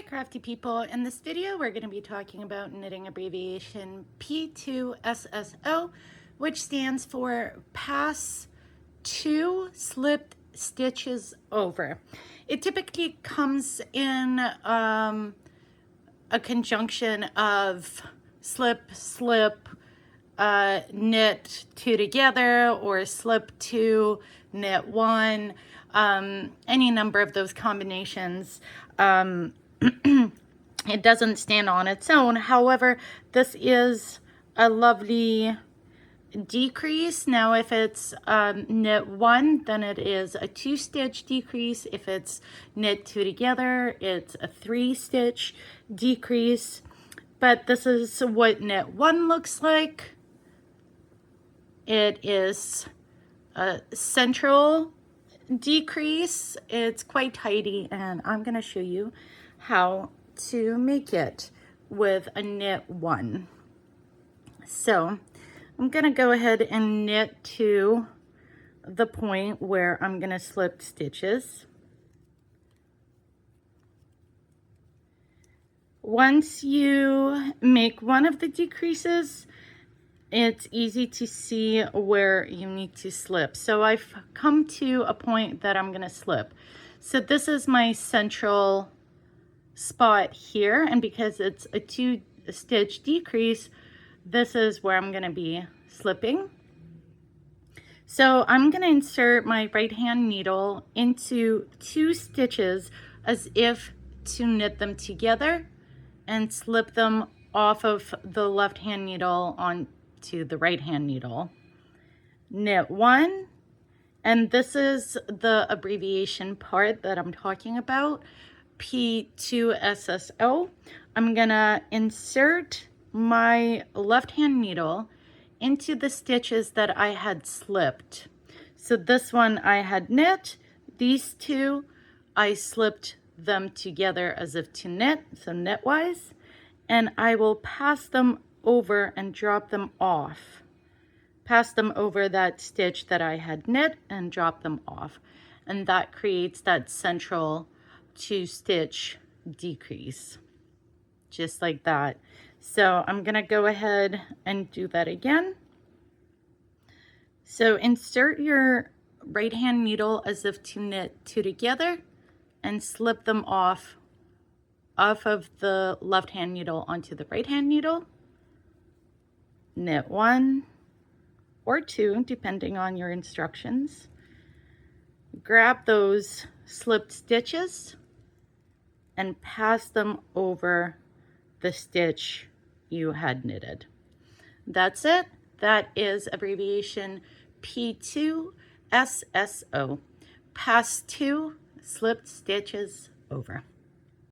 crafty people. In this video we're going to be talking about knitting abbreviation P2SSO, which stands for pass 2 slipped stitches over. It typically comes in a conjunction of slip, slip, knit 2 together, or slip 2, knit 1, any number of those combinations. It doesn't stand on its own. However, this is a lovely decrease. Now, if it's knit 1, then it is a 2-stitch decrease. If it's knit 2 together, it's a 3-stitch decrease. But this is what knit 1 looks like. It is a central decrease. It's quite tidy, and I'm going to show you how to make it with a knit 1. So I'm going to go ahead and knit to the point where I'm going to slip stitches. Once you make one of the decreases, it's easy to see where you need to slip. So I've come to a point that I'm going to slip. So this is my central spot here, and because it's a 2-stitch decrease, this is where I'm going to be slipping. So I'm going to insert my right hand needle into 2 stitches as if to knit them together and slip them off of the left hand needle onto the right hand needle. Knit 1, and this is the abbreviation part that I'm talking about, P2SSO. I'm gonna insert my left hand needle into the stitches that I had slipped. So this one I had knit, these 2 I slipped them together as if to knit, so knitwise, and I will pass them over and drop them off. Pass them over that stitch that I had knit and drop them off, and that creates that central 2-stitch decrease, just like that. So I'm gonna go ahead and do that again. So insert your right hand needle as if to knit 2 together and slip them off of the left hand needle onto the right hand needle. Knit 1 or 2 depending on your instructions. Grab those slipped stitches and pass them over the stitch you had knitted. That's it. That is abbreviation P2SSO. Pass 2 slipped stitches over.